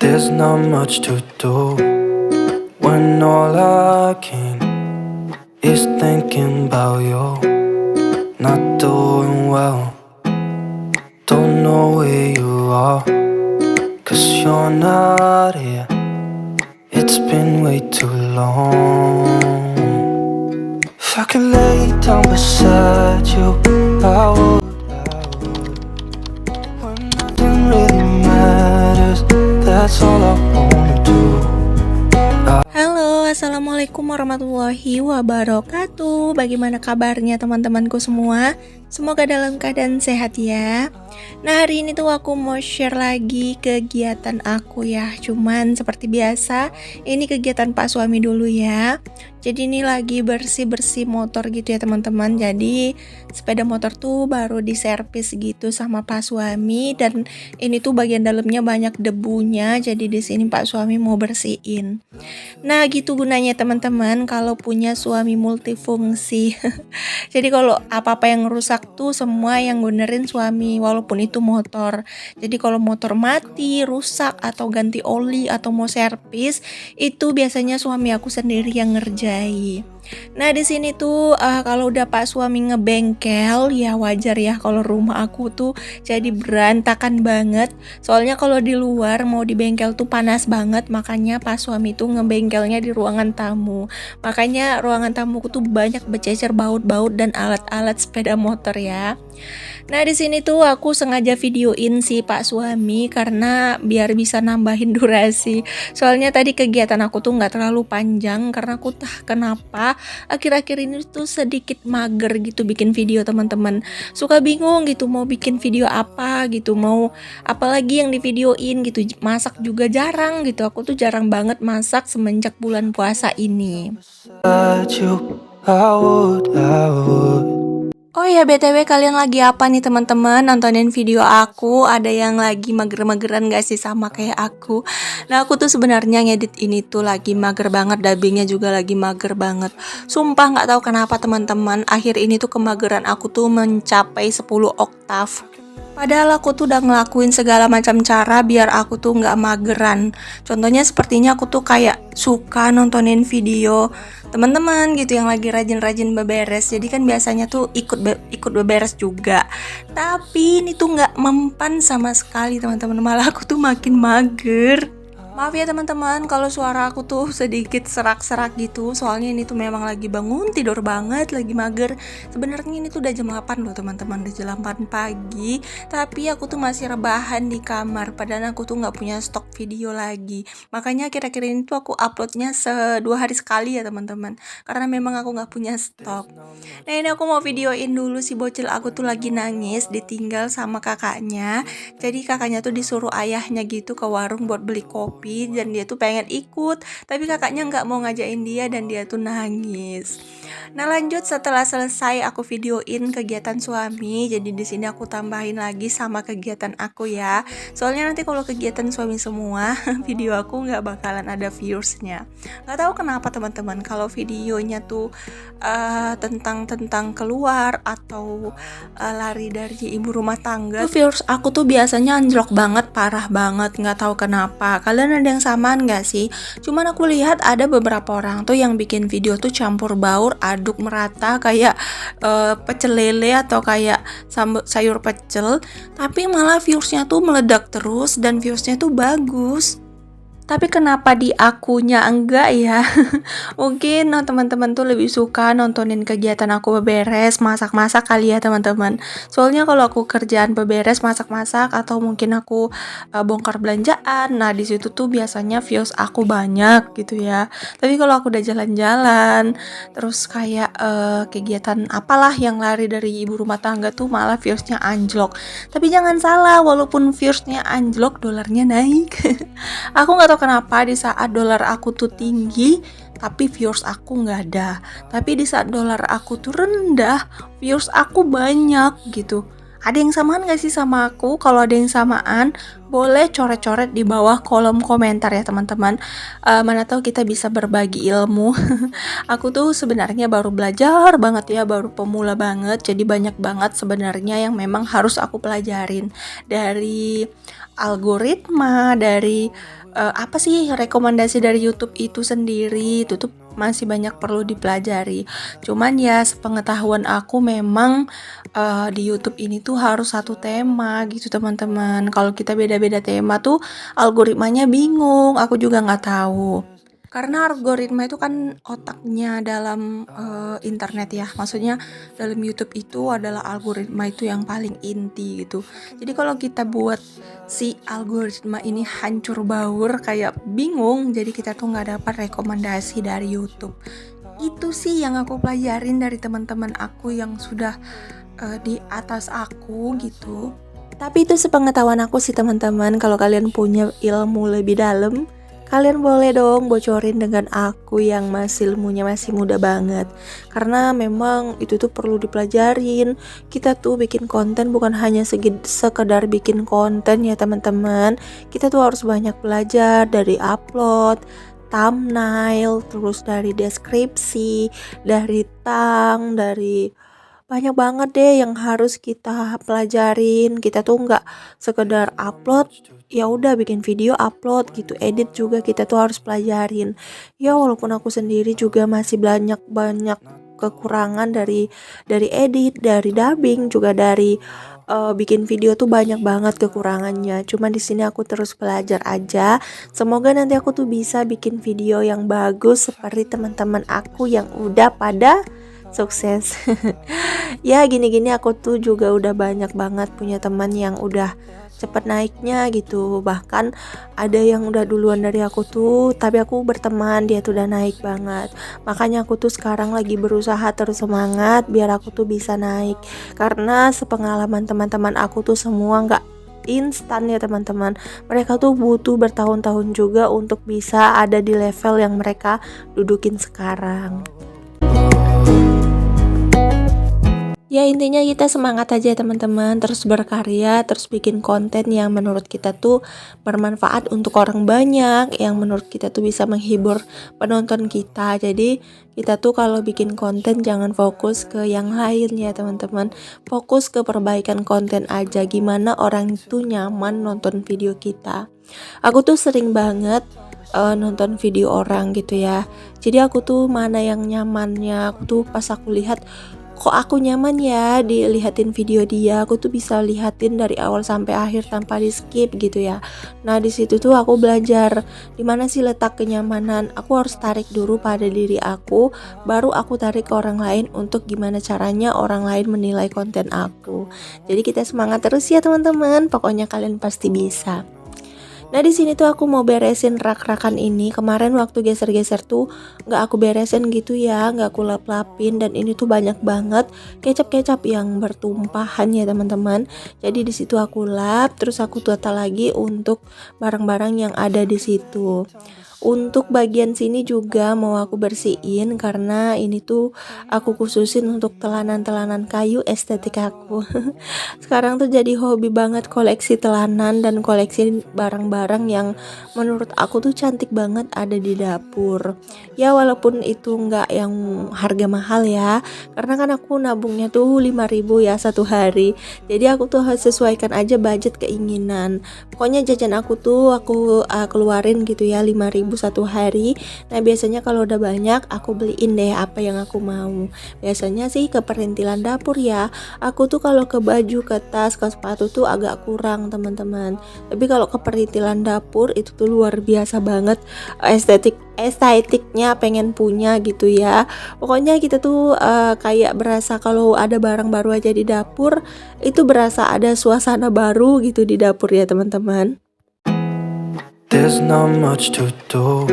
There's not much to do when all I can is thinking about you. Not doing well, don't know where you are, 'cause you're not here. It's been way too long. If I could lay down beside you, I would. When nothing really matters, that's all I wanna do. Halo, assalamualaikum warahmatullahi wabarakatuh. Bagaimana kabarnya teman-temanku semua? Semoga dalam keadaan sehat ya. Nah, hari ini tuh aku mau share lagi kegiatan aku ya. Cuman seperti biasa, ini kegiatan Pak Suami dulu ya. Jadi ini lagi bersih-bersih motor gitu ya teman-teman. Jadi sepeda motor tuh baru diservis gitu sama Pak Suami, dan ini tuh bagian dalamnya banyak debunya. Jadi di sini Pak Suami mau bersihin. Nah, gitu gunanya teman-teman kalau punya suami multifungsi. Jadi kalau apa-apa yang rusak tuh semua yang benerin suami, walaupun itu motor. Jadi kalau motor mati, rusak atau ganti oli atau mau servis, itu biasanya suami aku sendiri yang ngerjain. Nah, di sini tuh kalau udah Pak Suami ngebengkel ya wajar ya kalau rumah aku tuh jadi berantakan banget. Soalnya kalau di luar mau di bengkel tuh panas banget, makanya Pak Suami tuh ngebengkelnya di ruangan tamu. Makanya ruangan tamuku tuh banyak bececer baut-baut dan alat-alat sepeda motor ya. Nah, di sini tuh aku sengaja videoin si Pak Suami karena biar bisa nambahin durasi. Soalnya tadi kegiatan aku tuh nggak terlalu panjang karena aku tah kenapa akhir-akhir ini tuh sedikit mager gitu bikin video teman-teman. Suka bingung gitu mau bikin video apa gitu, mau apalagi yang di videoin gitu. Masak juga jarang gitu. Aku tuh jarang banget masak semenjak bulan puasa ini. Beside you, I would. Oh ya, BTW kalian lagi apa nih teman-teman? Nontonin video aku, ada yang lagi mager-mageran gak sih sama kayak aku? Nah, aku tuh sebenarnya ngedit ini tuh lagi mager banget, dubbingnya juga lagi mager banget. Sumpah gak tahu kenapa teman-teman, akhir ini tuh kemageran aku tuh mencapai 10 oktav. Padahal aku tuh udah ngelakuin segala macam cara biar aku tuh nggak mageran. Contohnya sepertinya aku tuh kayak suka nontonin video teman-teman gitu yang lagi rajin-rajin beberes. Jadi kan biasanya tuh ikut beberes juga. Tapi ini tuh nggak mempan sama sekali teman-teman. Malah aku tuh makin mager. Maaf ya teman-teman kalau suara aku tuh sedikit serak-serak gitu. Soalnya ini tuh memang lagi bangun tidur banget, lagi mager. Sebenarnya ini tuh udah jam 8 loh teman-teman, udah jam 8 pagi. Tapi aku tuh masih rebahan di kamar, padahal aku tuh nggak punya stok video lagi. Makanya akhir-akhir ini tuh aku uploadnya 2 hari sekali ya teman-teman. Karena memang aku nggak punya stok. Nah, ini aku mau videoin dulu si bocil aku tuh lagi nangis, ditinggal sama kakaknya. Jadi kakaknya tuh disuruh ayahnya gitu ke warung buat beli kopi, dan dia tuh pengen ikut, tapi kakaknya nggak mau ngajakin dia dan dia tuh nangis. Nah, lanjut setelah selesai aku videoin kegiatan suami. Jadi di sini aku tambahin lagi sama kegiatan aku ya. Soalnya nanti kalau kegiatan suami semua, video aku nggak bakalan ada viewersnya. Nggak tahu kenapa teman-teman kalau videonya tuh tentang keluar atau lari dari ibu rumah tangga, tuh viewers aku tuh biasanya anjlok banget, parah banget, nggak tahu kenapa. Kalian ada yang samaan nggak sih? Cuman aku lihat ada beberapa orang tuh yang bikin video tuh campur baur, aduk merata kayak pecel lele atau kayak sayur pecel, tapi malah viewersnya tuh meledak terus dan viewersnya tuh bagus. Tapi kenapa di akunya enggak ya? Mungkin teman-teman tuh lebih suka nontonin kegiatan aku beberes, masak-masak kali ya teman-teman. Soalnya kalau aku kerjaan beberes, masak-masak atau mungkin aku bongkar belanjaan, nah di situ tuh biasanya views aku banyak gitu ya. Tapi kalau aku udah jalan-jalan, terus kayak kegiatan apalah yang lari dari ibu rumah tangga tuh malah viewsnya anjlok. Tapi jangan salah, walaupun viewsnya anjlok, dolarnya naik. Aku nggak tahu kenapa di saat dolar aku tuh tinggi tapi viewers aku nggak ada, tapi di saat dolar aku tuh rendah viewers aku banyak gitu. Ada yang samaan gak sih sama aku? Kalau ada yang samaan, boleh coret-coret di bawah kolom komentar ya teman-teman. Mana tahu kita bisa berbagi ilmu. Aku tuh sebenarnya baru belajar banget ya, baru pemula banget. Jadi banyak banget sebenarnya yang memang harus aku pelajarin. Dari algoritma, dari apa sih rekomendasi dari YouTube itu sendiri, itu tuh masih banyak perlu dipelajari. Cuman ya sepengetahuan aku memang di YouTube ini tuh harus satu tema gitu teman-teman. Kalau kita beda-beda tema tuh algoritmanya bingung, aku juga nggak tahu. Karena algoritma itu kan otaknya dalam internet ya, maksudnya dalam YouTube itu adalah algoritma itu yang paling inti gitu. Jadi kalau kita buat si algoritma ini hancur baur kayak bingung, jadi kita tuh nggak dapat rekomendasi dari YouTube. Itu sih yang aku pelajarin dari teman-teman aku yang sudah di atas aku gitu. Tapi itu sepengetahuan aku sih teman-teman. Kalau kalian punya ilmu lebih dalam, kalian boleh dong bocorin dengan aku yang masih ilmunya masih muda banget. Karena memang itu tuh perlu dipelajarin. Kita tuh bikin konten bukan hanya sekedar bikin konten ya teman-teman. Kita tuh harus banyak belajar dari upload, thumbnail, terus dari deskripsi, dari dari banyak banget deh yang harus kita pelajarin. Kita tuh nggak sekedar upload, ya udah bikin video upload gitu. Edit juga kita tuh harus pelajarin. Ya walaupun aku sendiri juga masih banyak kekurangan dari edit, dari dubbing, juga dari bikin video tuh banyak banget kekurangannya. Cuman di sini aku terus belajar aja. Semoga nanti aku tuh bisa bikin video yang bagus seperti teman-teman aku yang udah pada sukses. Ya gini-gini aku tuh juga udah banyak banget punya teman yang udah cepet naiknya gitu. Bahkan ada yang udah duluan dari aku tuh, tapi aku berteman dia tuh udah naik banget. Makanya aku tuh sekarang lagi berusaha terus semangat biar aku tuh bisa naik. Karena sepengalaman teman-teman aku tuh semua nggak instan ya teman-teman. Mereka tuh butuh bertahun-tahun juga untuk bisa ada di level yang mereka dudukin sekarang. Ya intinya kita semangat aja teman-teman, terus berkarya, terus bikin konten yang menurut kita tuh bermanfaat untuk orang banyak, yang menurut kita tuh bisa menghibur penonton kita. Jadi kita tuh kalau bikin konten jangan fokus ke yang lain ya teman-teman, fokus ke perbaikan konten aja, gimana orang itu nyaman nonton video kita. Aku tuh sering banget nonton video orang gitu ya. Jadi aku tuh mana yang nyamannya, aku tuh pas aku lihat kok aku nyaman ya dilihatin video dia, aku tuh bisa lihatin dari awal sampai akhir tanpa di skip gitu ya. Nah di situ tuh aku belajar di mana sih letak kenyamanan. Aku harus tarik dulu pada diri aku, baru aku tarik ke orang lain untuk gimana caranya orang lain menilai konten aku. Jadi kita semangat terus ya teman-teman, pokoknya kalian pasti bisa. Nah di sini tuh aku mau beresin rak-rakan ini. Kemarin waktu geser-geser tuh nggak aku beresin gitu ya, nggak aku lap-lapin, dan ini tuh banyak banget kecap-kecap yang bertumpahan ya teman-teman. Jadi di situ aku lap, terus aku tata lagi untuk barang-barang yang ada di situ. Untuk bagian sini juga mau aku bersihin karena ini tuh aku khususin untuk telanan-telanan kayu estetik aku. Sekarang tuh jadi hobi banget koleksi telanan dan koleksi barang-barang yang menurut aku tuh cantik banget ada di dapur. Ya walaupun itu nggak yang harga mahal ya, karena kan aku nabungnya tuh 5.000 ya satu hari. Jadi aku tuh harus sesuaikan aja budget keinginan. Pokoknya jajan aku tuh aku keluarin gitu ya 5.000 satu hari. Nah biasanya kalau udah banyak aku beliin deh apa yang aku mau. Biasanya sih ke perintilan dapur ya. Aku tuh kalau ke baju, ke tas, ke sepatu tuh agak kurang teman-teman. Tapi kalau ke perintilan dapur itu tuh luar biasa banget, estetiknya pengen punya gitu ya. Pokoknya kita tuh kayak berasa kalau ada barang baru aja di dapur, itu berasa ada suasana baru gitu di dapur ya teman-teman. There's not much to do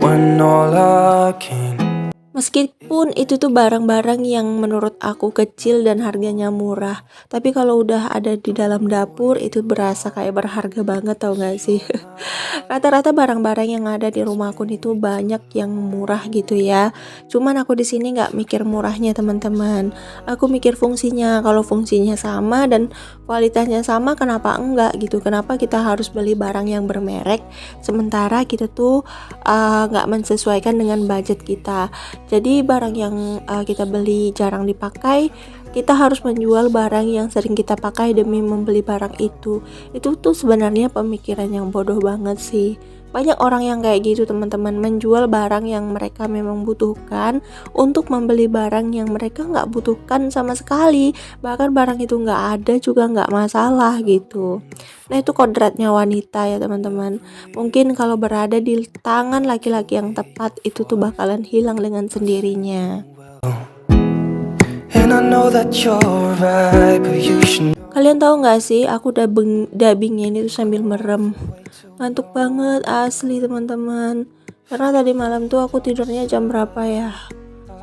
when all I can Meskipun itu tuh barang-barang yang menurut aku kecil dan harganya murah, tapi kalau udah ada di dalam dapur itu berasa kayak berharga banget, tau gak sih? Rata-rata barang-barang yang ada di rumahku itu banyak yang murah gitu ya. Cuman aku di sini nggak mikir murahnya teman-teman. Aku mikir fungsinya. Kalau fungsinya sama dan kualitasnya sama, kenapa enggak gitu? Kenapa kita harus beli barang yang bermerek sementara kita tuh nggak mensesuaikan dengan budget kita. Jadi barang yang kita beli jarang dipakai, kita harus menjual barang yang sering kita pakai demi membeli barang itu. Itu tuh sebenarnya pemikiran yang bodoh banget sih. Banyak orang yang kayak gitu teman-teman, menjual barang yang mereka memang butuhkan untuk membeli barang yang mereka nggak butuhkan sama sekali. Bahkan barang itu nggak ada juga nggak masalah gitu. Nah itu kodratnya wanita ya teman-teman. Mungkin kalau berada di tangan laki-laki yang tepat, itu tuh bakalan hilang dengan sendirinya. And I know that you're right, but you should. Kalian tahu nggak sih, aku dubbingnya ini tuh sambil merem. Ngantuk banget asli teman-teman. Karena tadi malam tuh aku tidurnya jam berapa ya?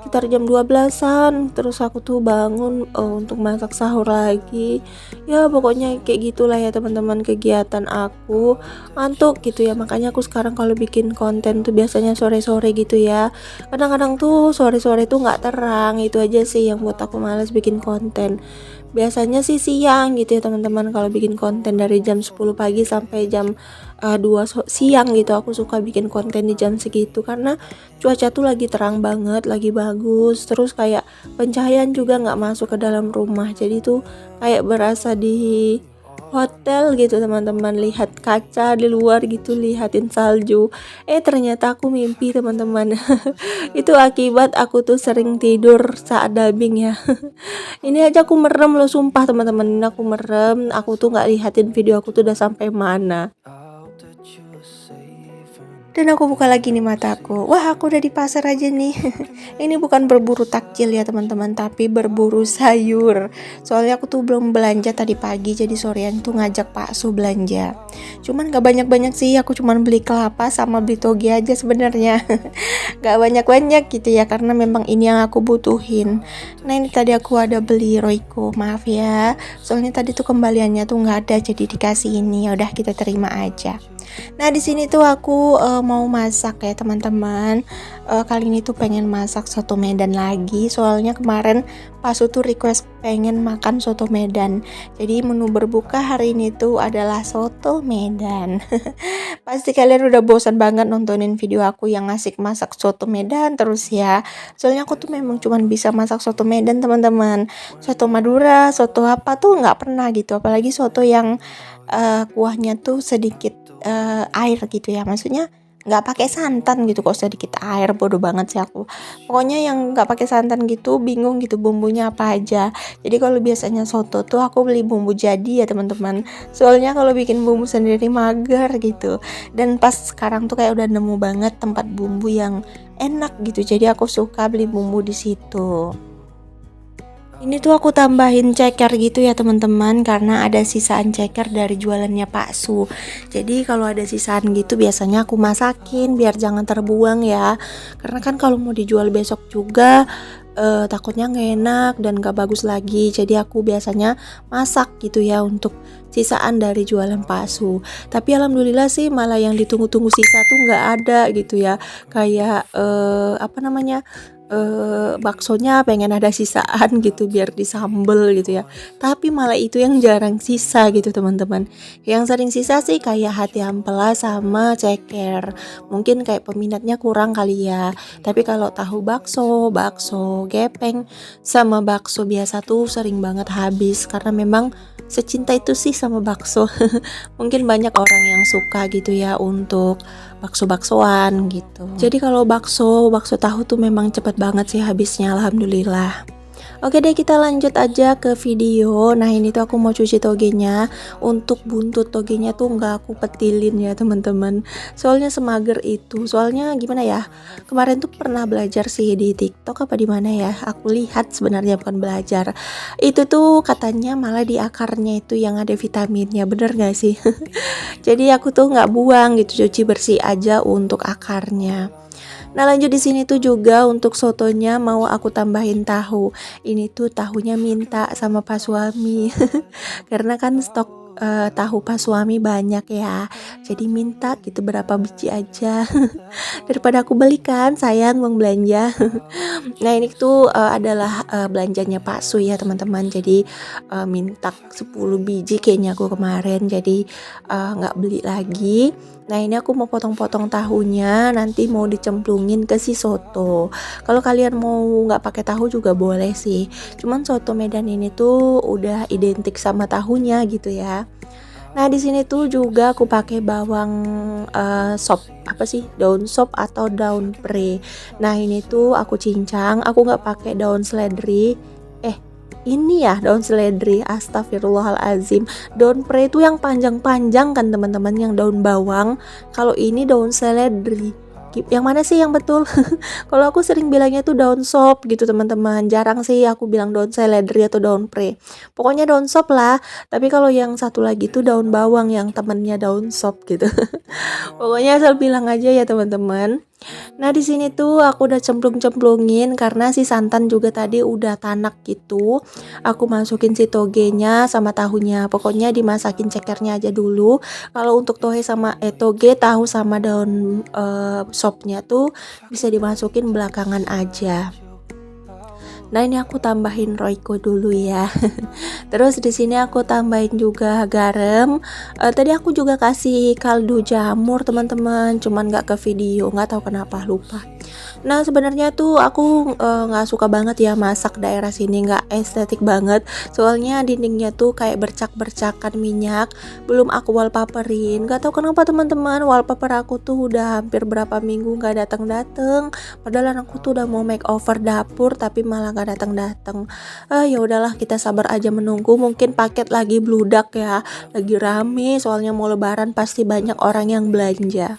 Sekitar jam 12-an. Terus aku tuh bangun untuk masak sahur lagi. Ya pokoknya kayak gitulah ya teman-teman kegiatan aku. Ngantuk gitu ya. Makanya aku sekarang kalau bikin konten tuh biasanya sore-sore gitu ya. Kadang-kadang tuh sore-sore tuh nggak terang. Itu aja sih yang buat aku males bikin konten. Biasanya sih siang gitu ya teman-teman, kalau bikin konten dari jam 10 pagi sampai jam 2 siang gitu. Aku suka bikin konten di jam segitu karena cuaca tuh lagi terang banget, lagi bagus. Terus kayak pencahayaan juga nggak masuk ke dalam rumah. Jadi tuh kayak berasa di hotel gitu teman-teman, lihat kaca di luar gitu, lihatin salju. Ternyata aku mimpi teman-teman. Itu akibat aku tuh sering tidur saat dubbing ya. Ini aja aku merem loh, sumpah teman-teman. Ini aku merem, aku tuh nggak lihatin video aku tuh udah sampai mana. Dan aku buka lagi nih mataku. Wah, aku udah di pasar aja nih. Ini bukan berburu takjil ya teman-teman, tapi berburu sayur. Soalnya aku tuh belum belanja tadi pagi, jadi sorean tuh ngajak Pak Su belanja. Cuman gak banyak-banyak sih, aku cuman beli kelapa sama beli toge aja sebenarnya. Gak banyak-banyak gitu ya, karena memang ini yang aku butuhin. Nah ini tadi aku ada beli Royco, maaf ya. Soalnya tadi tuh kembaliannya tuh nggak ada, jadi dikasih ini. Ya udah kita terima aja. Nah di sini tuh aku mau masak ya teman-teman. Kali ini tuh pengen masak soto Medan lagi. Soalnya kemarin Pak Su tuh request pengen makan soto Medan. Jadi menu berbuka hari ini tuh adalah soto Medan. Pasti kalian udah bosan banget nontonin video aku yang asik masak soto Medan terus ya. Soalnya aku tuh memang cuman bisa masak soto Medan teman-teman. Soto Madura, soto apa tuh nggak pernah gitu. Apalagi soto yang kuahnya tuh sedikit air gitu ya, maksudnya nggak pakai santan gitu. Kok sedikit air, bodoh banget sih aku. Pokoknya yang nggak pakai santan gitu, bingung gitu bumbunya apa aja. Jadi kalau biasanya soto tuh aku beli bumbu jadi ya teman-teman. Soalnya kalau bikin bumbu sendiri mager gitu. Dan pas sekarang tuh kayak udah nemu banget tempat bumbu yang enak gitu. Jadi aku suka beli bumbu di situ. Ini tuh aku tambahin ceker gitu ya teman-teman, karena ada sisaan ceker dari jualannya Pak Su. Jadi kalau ada sisaan gitu biasanya aku masakin biar jangan terbuang ya. Karena kan kalau mau dijual besok juga takutnya nggak enak dan gak bagus lagi. Jadi aku biasanya masak gitu ya untuk sisaan dari jualan Pak Su. Tapi alhamdulillah sih malah yang ditunggu-tunggu sisa tuh nggak ada gitu ya. Kayak apa namanya, baksonya pengen ada sisaan gitu biar disambel gitu ya, tapi malah itu yang jarang sisa gitu teman-teman. Yang sering sisa sih kayak hati ampela sama ceker, mungkin kayak peminatnya kurang kali ya. Tapi kalau tahu bakso, bakso gepeng sama bakso biasa tuh sering banget habis karena memang secinta itu sih sama bakso. Mungkin banyak orang yang suka gitu ya untuk bakso-baksoan gitu. Jadi kalau bakso tahu tuh memang cepet banget sih habisnya, alhamdulillah. Oke deh, kita lanjut aja ke video. Nah ini tuh aku mau cuci togenya. Untuk buntut togenya tuh nggak aku petilin ya teman-teman. Soalnya semager itu. Soalnya gimana ya? Kemarin tuh pernah belajar sih di TikTok apa di mana ya? Aku lihat sebenarnya bukan belajar. Itu tuh katanya malah di akarnya itu yang ada vitaminnya. Bener nggak sih? Jadi aku tuh nggak buang gitu, cuci bersih aja untuk akarnya. Nah, lanjut di sini tuh juga untuk sotonya mau aku tambahin tahu. Ini tuh tahunya minta sama pas suami. Karena kan stok tahu pas suami banyak ya. Jadi minta gitu berapa biji aja. Daripada aku belikan, sayang uang belanja. Nah, ini tuh adalah belanjanya Pak Su ya teman-teman. Jadi minta 10 biji kayaknya aku kemarin. Jadi nggak beli lagi. Nah, ini aku mau potong-potong tahunya, nanti mau dicemplungin ke si soto. Kalau kalian mau nggak pakai tahu juga boleh sih. Cuman soto Medan ini tuh udah identik sama tahunya gitu ya. Nah, di sini tuh juga aku pakai bawang sop, apa sih? Daun sop atau daun pre. Nah, ini tuh aku cincang, aku nggak pakai daun seledri. Ini ya daun seledri, astagfirullahalazim. Daun pre itu yang panjang-panjang kan teman-teman, yang daun bawang. Kalau ini daun seledri. Yang mana sih yang betul? Kalau aku sering bilangnya tuh daun sop gitu teman-teman. Jarang sih aku bilang daun seledri atau daun pre. Pokoknya daun sop lah. Tapi kalau yang satu lagi tuh daun bawang yang temennya daun sop gitu. Pokoknya asal bilang aja ya teman-teman. Nah, di sini tuh aku udah cemplung-cemplungin karena si santan juga tadi udah tanak gitu. Aku masukin si togenya sama tahunya. Pokoknya dimasakin cekernya aja dulu. Kalau untuk toge, tahu sama daun sopnya tuh bisa dimasukin belakangan aja. Nah, ini aku tambahin Royco dulu ya. Terus di sini aku tambahin juga garam. Tadi aku juga kasih kaldu jamur teman-teman, cuman nggak ke video, nggak tahu kenapa lupa. Nah, sebenarnya tuh aku nggak suka banget ya masak daerah sini, nggak estetik banget. Soalnya dindingnya tuh kayak bercak-bercakan minyak, belum aku wallpaperin. Nggak tahu kenapa teman-teman, wallpaper aku tuh udah hampir berapa minggu nggak datang-datang. Padahal aku tuh udah mau makeover dapur tapi malah nggak datang-datang. Ya udahlah, kita sabar aja menunggu. Mungkin paket lagi bludak ya, lagi rame. Soalnya mau lebaran pasti banyak orang yang belanja.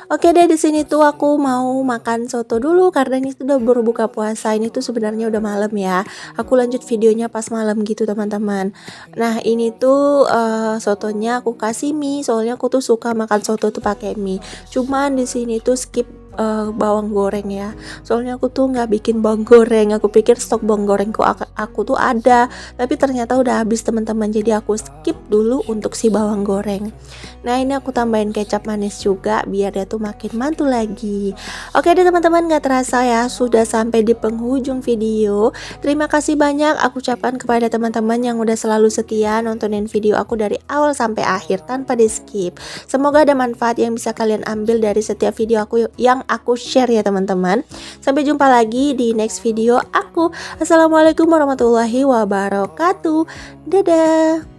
Oke deh, di sini tuh aku mau makan soto dulu karena ini sudah berbuka puasa. Ini tuh sebenarnya udah malam ya. Aku lanjut videonya pas malam gitu teman-teman. Nah, ini tuh sotonya aku kasih mie. Soalnya aku tuh suka makan soto tuh pakai mie. Cuman di sini tuh skip bawang goreng ya. Soalnya aku tuh nggak bikin bawang goreng. Aku pikir stok bawang gorengku aku tuh ada, tapi ternyata udah habis teman-teman. Jadi aku skip dulu untuk si bawang goreng. Nah, ini aku tambahin kecap manis juga biar dia tuh makin mantul lagi. Oke deh teman-teman, gak terasa ya sudah sampai di penghujung video. Terima kasih banyak aku ucapkan kepada teman-teman yang udah selalu setia nontonin video aku dari awal sampai akhir tanpa di skip. Semoga ada manfaat yang bisa kalian ambil dari setiap video aku yang aku share ya teman-teman. Sampai jumpa lagi di next video aku. Assalamualaikum warahmatullahi wabarakatuh. Dadah.